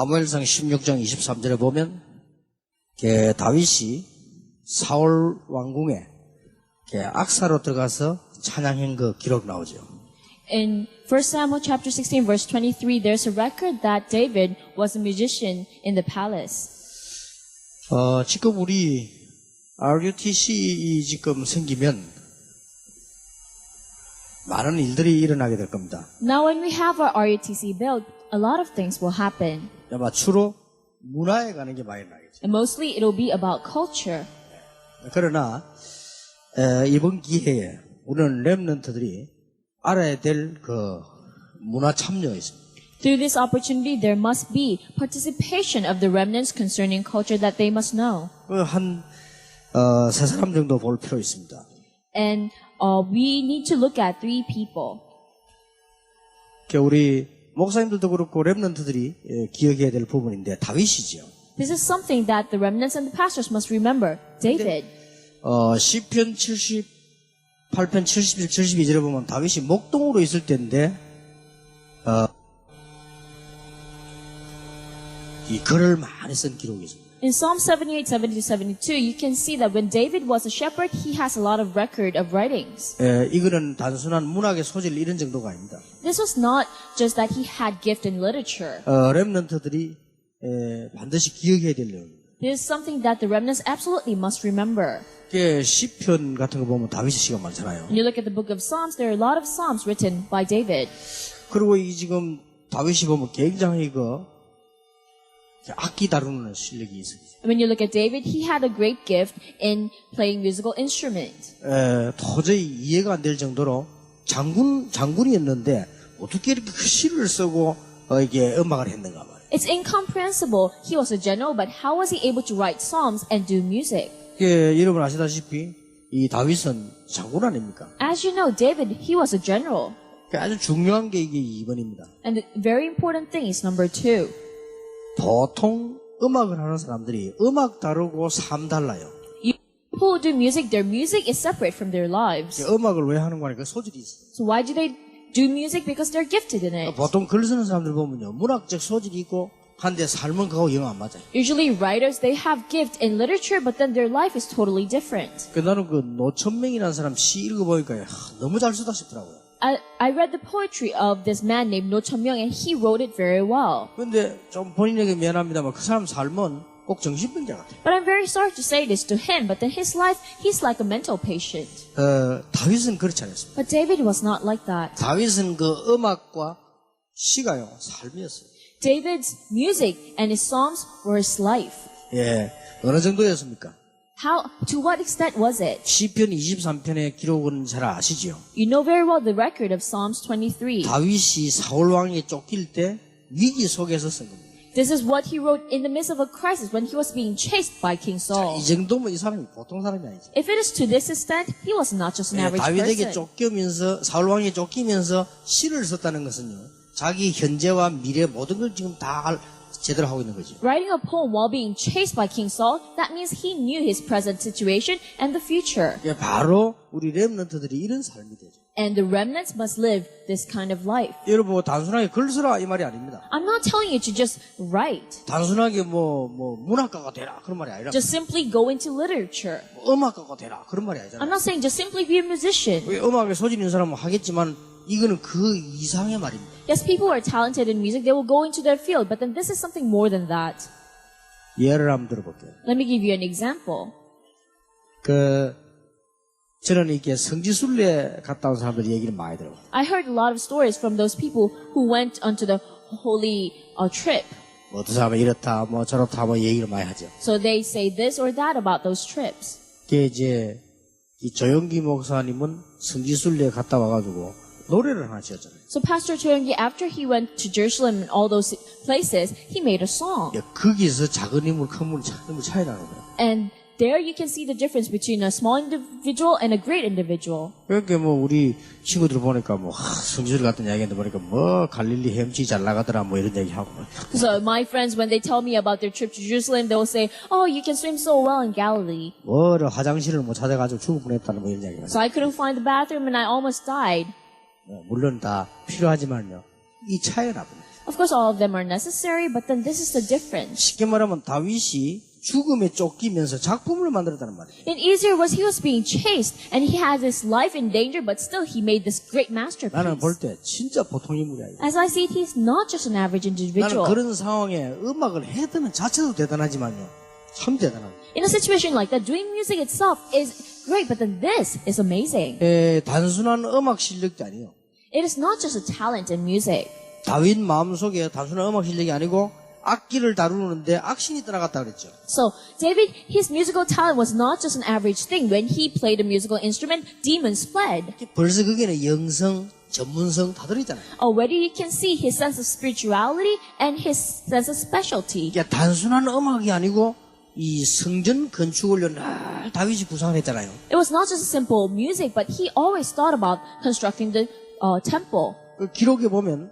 사무엘상 16장 23절에 보면 다윗이 사울 왕궁에 악사로 들어가서 찬양한 그 기록 나오죠. In 1 Samuel chapter 16 verse 23, there's a record that David was a musician in the palace. 지금 우리 RUTC 지금 생기면 많은 일들이 일어나게 될 겁니다. Now when we have our RUTC built, a lot of things will happen. 아마 주로 문화에 가는 게 많이 나겠죠. And mostly it'll be about culture. 그러나 이번 기회에 우리는 렘넌트들이 알아야 될 그 문화 참여가 있습니다. Through this opportunity, there must be participation of the remnants concerning culture that they must know. 한 세 사람 정도 볼 필요 있습니다. And we need to look at 3 people. 우리 목사님들도 그렇고 렘넌트들이 기억해야 될 부분인데 다윗이죠. This is something that the remnants and the pastors must remember. David. 시편 78편 71, 72절에 보면 다윗이 목동으로 있을 때인데 이 글을 많이 쓴 기록이 있습니다. In Psalm 78, 70 to 72, you can see that when David was a shepherd, he has a lot of record of writings. 이거는 단순한 문학의 소질 이런 정도가 아닙니다. This was not just that he had gift in literature. 렘넌트들이 반드시 기억해야 될 내용입니다. This is something that the remnants absolutely must remember. 시편 같은 거 보면 다윗의 시가 많잖아요. When you look at the book of Psalms, there are a lot of psalms written by David. 그리고 이 지금 다윗이 보면 굉장히 악기 다루는 실력이 있어요. When you look at David, he had a great gift in playing musical instruments. 도저히 이해가 안 될 정도로 장군이었는데 어떻게 이렇게 시를 쓰고 이게 음악을 했는가 말이에요. It's incomprehensible. He was a general, but how was he able to write psalms and do music? 여러분 아시다시피 이 다윗은 장군 아닙니까? As you know, David, he was a general. 아주 중요한 게 이게 2번입니다. And the very important thing is number 2. 보통 음악을 하는 사람들이 음악 다루고 삶 달라요. People who do music, their music is separate from their lives. 음악을 왜 하는 거니까 소질이 있어요. So why do they do music? Because they're gifted in it. 보통 글 쓰는 사람들 보면요, 문학적 소질이 있고 한데 삶은 그거 영 안 맞아요. Usually writers, they have gift in literature, but then their life is totally different. 나는 노천명이라는 사람 시 읽어보니까 너무 잘 쓰다 싶더라고요. I read the poetry of this man named No Chun-myung, and he wrote it very well. 근데 좀 본인에게 미안합니다만 그 사람 삶은 꼭 정신병자 같아요. But I'm very sorry to say this to him, but in his life, he's like a mental patient. 다윗은 그렇지 않았습니다. But David was not like that. 다윗은 그 음악과 시가요, 삶이었어요. David's music and his psalms were his life. 어느 정도였습니까? To what extent was it? 시편 23편의 기록은 잘 아시죠? You know very well the record of Psalms 23. 다윗이 사울 왕에 쫓길 때 위기 속에서 쓴 겁니다. This is what he wrote in the midst of a crisis when he was being chased by King Saul. 이 정도면 이 사람이 보통 사람이 아니죠. If it is to this extent, he was not just an average 다윗에게 person. 쫓기면서 사울 왕에 쫓기면서 시를 썼다는 것은요, 자기 현재와 미래 모든 걸 지금 다 제대로 하고 있는 거죠. Writing a poem while being chased by King Saul, that means he knew his present situation and the future. 바로 우리 렘넌트들이 이런 삶이 되죠. And the remnants must live this kind of life. 여러분 단순하게 글 쓰라 이 말이 아닙니다. I'm not telling you to just write. 단순하게 문학가가 되라 그런 말이 아니라. Just simply go into literature. 음악가가 되라 그런 말이 아니잖아요. I'm not saying just simply be a musician. 음악에 소질 있는 사람은 하겠지만 이거는 그 이상의 말입니다. Yes, people who are talented in music, they will go into their field, but then this is something more than that. 예를 한번 들어볼게요. Let me give you an example. 저는 이렇게 성지순례 갔다 온 사람들 얘기를 많이 들어요. I heard a lot of stories from those people who went onto the holy trip. 어떤 사람은 이렇다, 저렇다, 얘기를 많이 하죠. So they say this or that about those trips. 이제 이 조영기 목사님은 성지순례 갔다 와가지고 노래를 하나 지었잖아요. So Pastor Choyongi, after he went to Jerusalem and all those places, he made a song. 거기서 작은 인물, 큰 인물 차이 나는 거예요. And there you can see the difference between a small individual and a great individual. 그러니까 우리 친구들 보니까 성지순례 같은 이야기인데 보니까 갈릴리 햄치 잘 나가더라 이런 얘기하고. So my friends, when they tell me about their trip to Jerusalem, they will say, "Oh, you can swim so well in Galilee." 화장실을 못 찾아가지고 죽을 뻔했다는 이런 얘기가. So I couldn't find the bathroom and I almost died. 물론 다 필요하지만요. 이 차이나 봅니다. Of course, all of them are necessary, but then this is the difference. 쉽게 말하면 다윗이 죽음에 쫓기면서 작품을 만들었다는 말이에요. In easier words, he was being chased, and he had his life in danger, but still he made this great masterpiece. 나는 볼 때 진짜 보통 인물이 아니에요. As I see it, he's not just an average 나는 individual. 그런 상황에 음악을 해드는 자체도 대단하지만요. 참 대단합니다. In a situation like that, doing music itself is great, but then this is amazing. 단순한 음악 실력도 아니에요. It is not just a talent in music. 다윗 마음속에 단순한 음악 실력이 아니고 악기를 다루는데 악신이 따라갔다 그랬죠. So, David, his musical talent was not just an average thing. When he played a musical instrument, demons fled. 벌써 거기는 영성, 전문성 다 들어있잖아요. Already you can see his sense of spirituality and his sense of specialty. 이게 단순한 음악이 아니고 이 성전 건축을 늘 다윗이 구상을 했잖아요. It was not just simple music, but he always thought about constructing the temple. 그 기록에 보면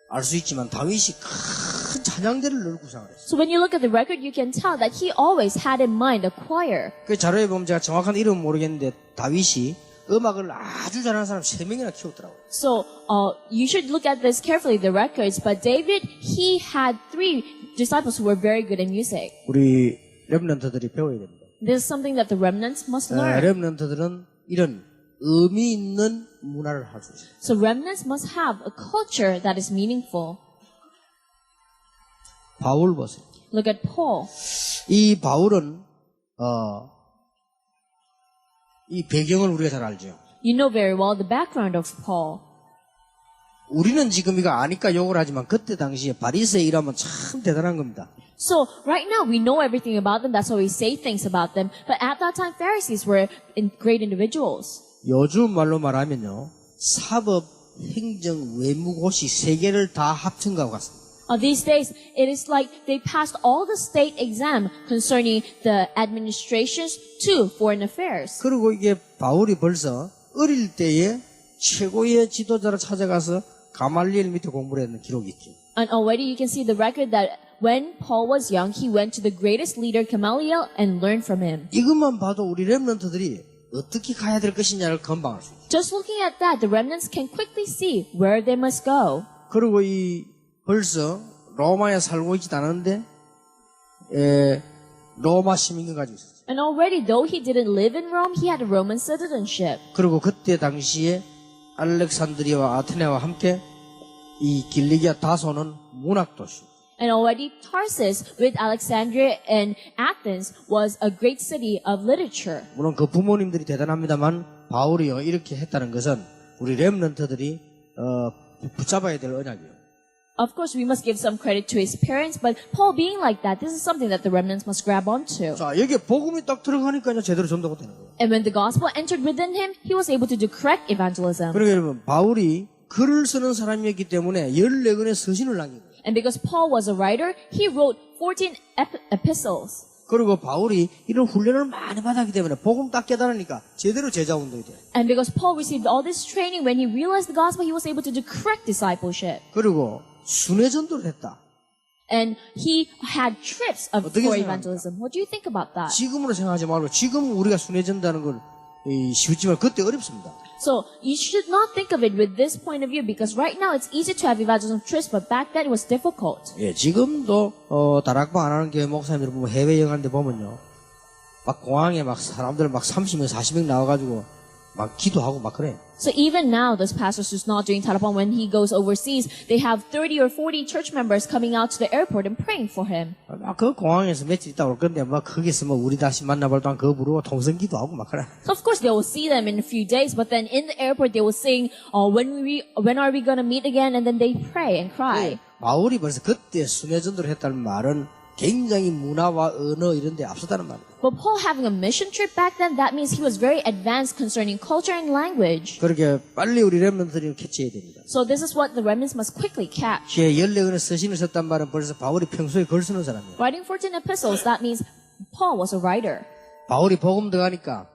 알 수 있지만 다윗이 큰 찬양대를 늘 구상을 했어요. So when you look at the record, you can tell that he always had in mind a choir. 그 자료에 보면 제가 정확한 이름은 모르겠는데 다윗이 음악을 아주 잘하는 사람 3명이나 키웠더라고요. So you should look at this carefully, the records. But David, he had 3 disciples who were very good in music. 우리 렘넌트들이 배워야 됩니다. This is something that the remnants must learn. 렘넌트들은 이런 의미 있는 문화를 할 수 있어요. So remnants must have a culture that is meaningful. 바울 보세요. Look at Paul. 이 바울은 이 배경을 우리가 잘 알죠. You know very well the background of Paul. 우리는 지금 이거 아니까 욕을 하지만 그때 당시에 바리새인이라면 참 대단한 겁니다. So right now we know everything about them. That's why we say things about them. But at that time, Pharisees were great individuals. 요즘 말로 말하면요, 사법, 행정, 외무고시 3개를 다 합친 것 같습니다. These days, it is like they passed all the state exam concerning the administrations to foreign affairs. 그리고 이게 바울이 벌써 어릴 때에 최고의 지도자를 찾아가서 가말리엘 밑에 공부를 했는 기록이 있죠. And already you can see the record that when Paul was young, he went to the greatest leader, Gamaliel, and learned from him. 이것만 봐도 우리 렘넌트들이 어떻게 가야 될 것이냐를 금방 알 수 있어요. Just looking at that, the remnants can quickly see where they must go. 그리고 이 벌써 로마에 살고 있지도 않은데 로마 시민권 가지고 있었어요. And already, though he didn't live in Rome, he had a Roman citizenship. 그리고 그때 당시에 알렉산드리아와 아테네와 함께 이 길리기아 다소는 문학 도시. And already Tarsus, with Alexandria and Athens, was a great city of literature. 물론 그 부모님들이 대단합니다만 바울이요 이렇게 했다는 것은 우리 렘넌트들이 붙잡아야 될 언약이에요. Of course, we must give some credit to his parents, but Paul being like that, this is something that the remnants must grab onto. 자, 여기에 복음이 딱 들어가니까 제대로 전도가 되는 거예요. And when the gospel entered within him, he was able to do correct evangelism. 그러니까 여러분, 바울이 글을 쓰는 사람이었기 때문에 14권의 서신을 남긴 거예요. And because Paul was a writer, he wrote 14 epistles. 그리고 바울이 이런 훈련을 많이 받았기 때문에 복음 딱 깨달으니까 제대로 제자 운동이 돼요. And because Paul received all this training, when he realized the gospel, he was able to do correct discipleship. 그리고 순회 전도를 했다. And he had trips for 어떻게 생각합니까? evangelism. What do you think about that? 지금으로 생각하지 말고 지금 우리가 순회 전도하는 건 쉽지만 그때 어렵습니다. So you should not think of it with this point of view, because right now it's easy to have evangelism trips, but back then it was difficult. 예, 지금도 다락방 안 하는 교회 목사님들 보면 해외 여행하는데 보면요, 막 공항에 막 사람들 막 30명, 40명 나와가지고 막 기도하고 막 그래. So even now, this pastor who's not doing tarapon, when he goes overseas, they have 30 or 40 church members coming out to the airport and praying for him. 막 그 공항에서 며칠 있다 올 건데 막 거기서 뭐 우리 다시 만나볼 동안 그거 부르고 통성 기도하고 막 그래. So of course they will see them in a few days, but then in the airport they will sing, when are we gonna meet again? And then they pray and cry. 바울이 벌써 그때 순회 전도를 했다는 말은 굉장히 문화와 언어 이런 데 앞섰다는 말이에요. But Paul having a mission trip back then, that means he was very advanced concerning culture and language. 그렇게 빨리 우리 렘넌트들이 캐치해야 됩니다. So this is what the remnants must quickly catch. 14권의 서신을 썼단 말은 벌써 바울이 평소에 글 쓰는 사람이에요. Writing 14 epistles, that means Paul was a writer. 바울이 복음 들어가니까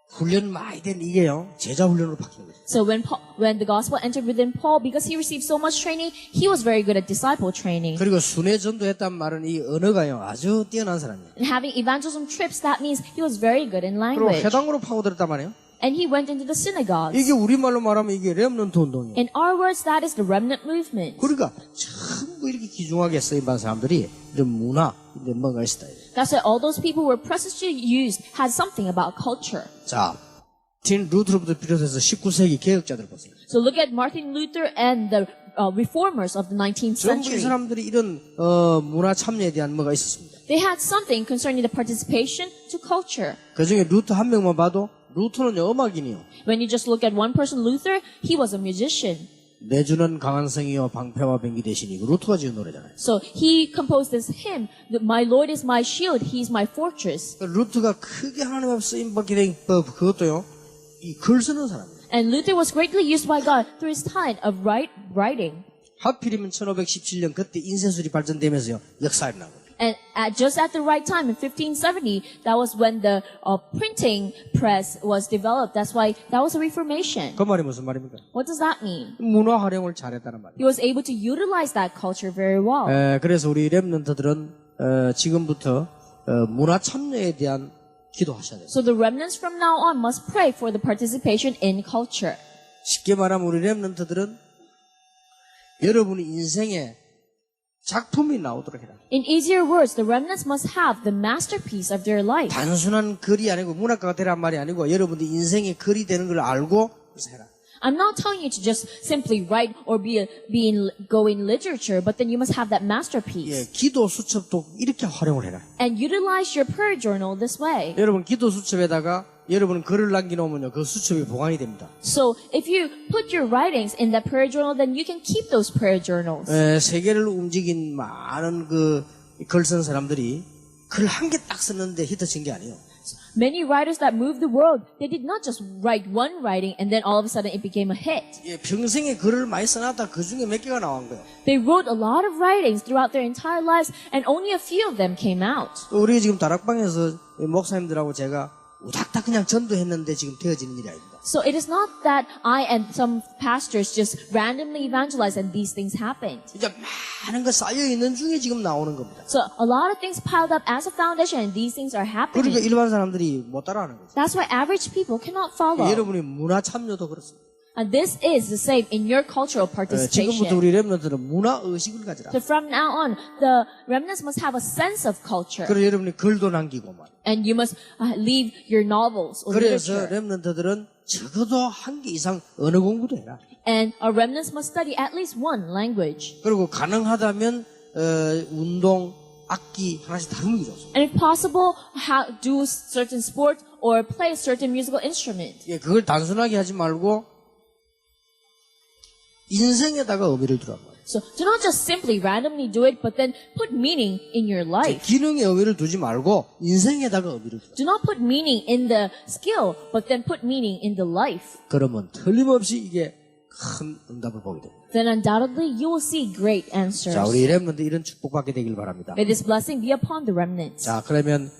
훈련 많이 된 이게요, 제자 훈련으로 바뀐 거죠. So when the gospel entered within Paul, because he received so much training, he was very good at disciple training. 그리고 순회 전도했단 말은 이 언어가요, 아주 뛰어난 사람이에요. And having evangelism trips, that means he was very good in 그리고 language. 회당으로 파고들었단 말이에요. And he went into the synagogues. 이게 우리말로 말하면 이게 렘넌트 운동이에요. In our words, that is the remnant movement. 그러니까 전부 이렇게 귀중하게 쓰임받은 사람들이 이런 문화, 이런 뭔가 있다. That's why all those people who were preciously used had something about culture. 자, 틴 루트로부터 비롯해서 19세기 개혁자들 보세요. So look at Martin Luther and the reformers of the 19th 전부 이 century. 사람들이 이런 문화 참여에 대한 뭐가 있었습니다. They had something concerning the participation to culture. 그 중에 루터 한 명만 봐도 루터는요 음악인이요. When you just look at one person, Luther, he was a musician. 내주는 강한 성이요 방패와 병기 대신이고 루터가 지은 노래잖아요. So he composed this hymn, that My Lord is my shield, he's my fortress. 루터가 크게 하나님 앞에 쓰임받게 된 그것도요. 이 글 쓰는 사람이에요. And Luther was greatly used by God through his talent of writing. 하필이면 1517년 그때 인쇄술이 발전되면서요 역사에 나고. And just at the right time, in 1570, that was when the printing press was developed. That's why that was a reformation. 그 말이 무슨 말입니까? What does that mean? 문화 활용을 잘했다는 말이에요. He was able to utilize that culture very well. 그래서 우리 렘넌트들은 지금부터 문화 참여에 대한 기도하셔야 돼요. So the remnants from now on must pray for the participation in culture. 쉽게 말하면 우리 렘넌트들은 여러분의 인생에 작품이 나오도록 해라. In easier words, the remnants must have the masterpiece of their life. 단순한 글이 아니고 문학가가 되란 말이 아니고 여러분들 인생의 글이 되는 걸 알고 그래서 해라. I'm not telling you to just simply write or go in literature, but then you must have that masterpiece. 예, 기도 수첩도 이렇게 활용을 해라. And utilize your prayer journal this way. 여러분 기도 수첩에다가 여러분 글을 남겨놓으면요 그 수첩이 보관이 됩니다. So if you put your writings in that prayer journal, then you can keep those prayer journals. 세계를 움직인 많은 그 글 쓴 사람들이 글 한 개 딱 썼는데 히트친 게 아니에요. Many writers that moved the world, they did not just write one writing and then all of a sudden it became a hit. 예, 평생에 글을 많이 써놨다 그 중에 몇 개가 나온 거예요. They wrote a lot of writings throughout their entire lives and only a few of them came out. 우리 지금 다락방에서 목사님들하고 제가 우닥닥 그냥 전도했는데 지금 되어지는 일이 아닙니다. So it is not that I and some pastors just randomly evangelized and these things happened. 진짜 많은 거 쌓여 있는 중에 지금 나오는 겁니다. So a lot of things piled up as a foundation and these things are 그러니까 happening. 일반 사람들이 못 따라하는 거죠. That's why average people cannot follow. 여러분이 문화 참여도 그렇습니다. And this is the same in your cultural 지금부터 participation. 우리 렘넌트는 문화 의식을 가지라. So from now on, the remnants must have a sense of culture. 그래서 여러분이 글도 남기고 말. And you must leave your novels or 그래서 literature. 렘넌트들은 적어도 한 개 이상 언어 공부도 해라. And our remnants must study at least one language. 그리고 가능하다면 운동, 악기 하나씩 다루는 게 좋습니다. And if possible, do certain sport or play a certain musical instrument. 예, 그걸 단순하게 하지 말고 인생에다가 의미를 두란 말이에요. So do not just simply randomly do it, but then put meaning in your life. 기능에 의미를 두지 말고 인생에다가 의미를 두라. Do not put meaning in the skill, but then put meaning in the life. 그러면 틀림없이 이게 큰 응답을 보게 됩니다. Then undoubtedly you will see great answers. 자, 우리 렘넌트 이런 축복받게 되길 바랍니다. May this blessing be upon the remnants. 자, 그러면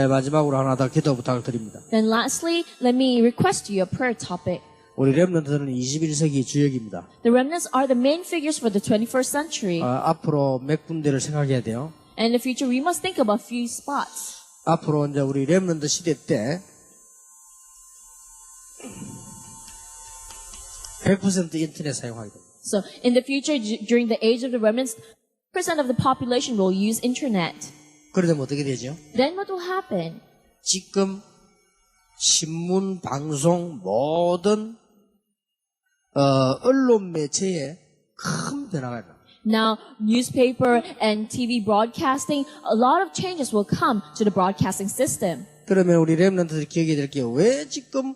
마지막으로 하나 더 기도 부탁을 드립니다. Then lastly, let me request you a prayer topic. 우리 렘넌트는 21세기 주역입니다. The remnants are the main figures for the 21st century. 앞으로 몇 군데를 생각해야 돼요. And in the future, we must think about a few spots. 앞으로 이제 우리 렘넌트 시대 때 100% 인터넷 사용하게 됩니다. So in the future, during the age of the remnants, 100% of the population will use internet. 그러면 어떻게 되죠? Then what will happen? 지금 신문, 방송, 모든 언론 매체에 큰 변화가 일어납니다. Now, newspaper and TV broadcasting, a lot of changes will come to the broadcasting system. 그러면 우리 렘넌트들이 기억해야 될 게 왜 지금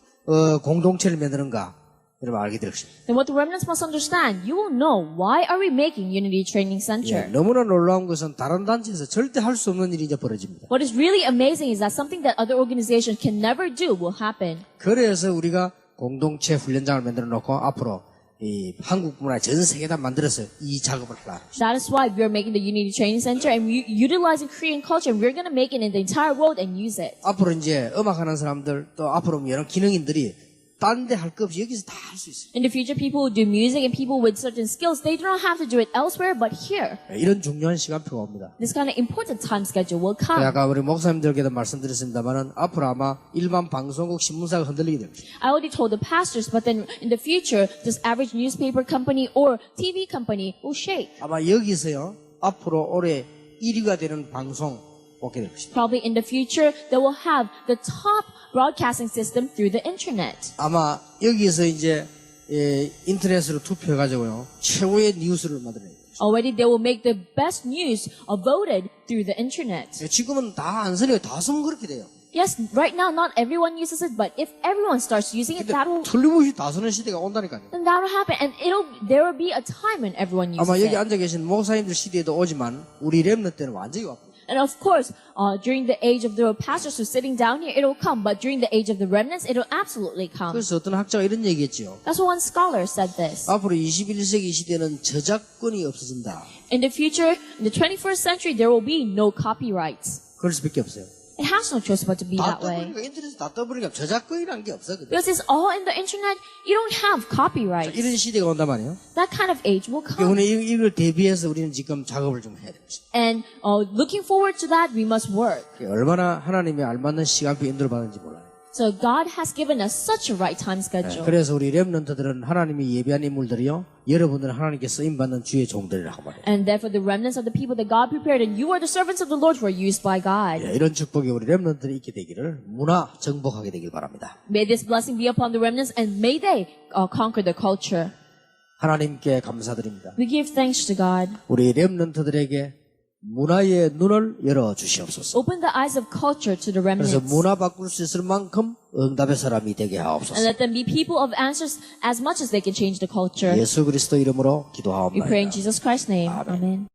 공동체를 만드는가? 여러분 알게 될 것입니다. Then what the remnants must understand, you will know why are we making Unity Training Center. 너무나 놀라운 것은 다른 단체에서 절대 할 수 없는 일이 이제 벌어집니다. What is really amazing is that something that other organizations can never do will happen. 그래서 우리가 공동체 훈련장을 만들어 놓고 앞으로 이 한국 문화 전 세계다 만들어서 이 작업을 하라. That is why we are making the Unity Training Center and utilizing Korean culture. And we're going to make it in the entire world and use it. 앞으로 이제 음악하는 사람들 또 앞으로 여러 기능인들이 딴 데 할 것 없이 여기서 다 할 수 있어요. In the future, people who do music and people with certain skills, they do not have to do it elsewhere but here. 이런 중요한 시간표가 옵니다. This kind of important time schedule will come. 아까 우리 목사님들께도 말씀드렸습니다만은 앞으로 아마 일반 방송국 신문사가 흔들리게 됩니다. I already told the pastors, but then in the future, this average newspaper company or TV company will shake. 아마 여기서요 앞으로 올해 1위가 되는 방송 뽑게 될 것입니다. Probably in the future, they will have the top broadcasting system through the internet. 아마 여기서 이제 인터넷으로 투표해가지고요 최고의 뉴스를 만들어내요. Already, they will make the best news voted through the internet. 지금은 다 안 쓰려고 다 쓰면 그렇게 돼요. Yes, right now, not everyone uses it, but if everyone starts using it, that will, 틀림없이 다 쓰는 시대가 온다니까요. then that will happen, and there will be a time when everyone uses 아마 여기 it. 앉아 계신 목사님들 시대에도 오지만 우리 렘넌트 때는 완전히 왔고. And of course, during the age of the pastors who are sitting down here, it will come. But during the age of the remnants, it will absolutely come. 그래서 어떤 학자가 이런 얘기했죠. That's what one scholar said this. 앞으로 21세기 시대는 저작권이 없어진다. In the future, in the 21st century, there will be no copyrights. 그럴 수밖에 없어요. It has no choice but to be 다 that way. 떠버리니까 인터넷에 다 떠버리니까 저작권이라는 게 없어. 그죠? Because it's all in the internet, you don't have copyrights. 이런 시대가 온단 말이에요. That kind of age will come. 오늘 이걸 대비해서 우리는 지금 작업을 좀 해야 됩니다. And looking forward to that, we must work. 얼마나 하나님의 알맞는 시간표 인도를 받는지 몰라요. So God has given us such a right time schedule. 그래서 우리 렘넌트들은 하나님이 예비한 인물들이요. 여러분들은 하나님께 쓰임받는 주의 종들이라고 말해요. And therefore the remnants of the people that God prepared, and you are the servants of the Lord who are used by God. 이런 축복이 우리 렘넌트들이 있게 되기를 문화 정복하게 되길 바랍니다. May this blessing be upon the remnants, and may they conquer the culture. 하나님께 감사드립니다. We give thanks to God. 우리 렘넌트들에게 문화의 눈을 열어주시옵소서. Open the eyes of culture to the 그래서 remnants. 문화 바꿀 수 있을 만큼 응답의 사람이 되게 And 하옵소서. let them be people of answers as much as they can change the culture. 예수 그리스도 이름으로 We pray in 기도하옵나이다. Jesus Christ's name. Amen. Amen.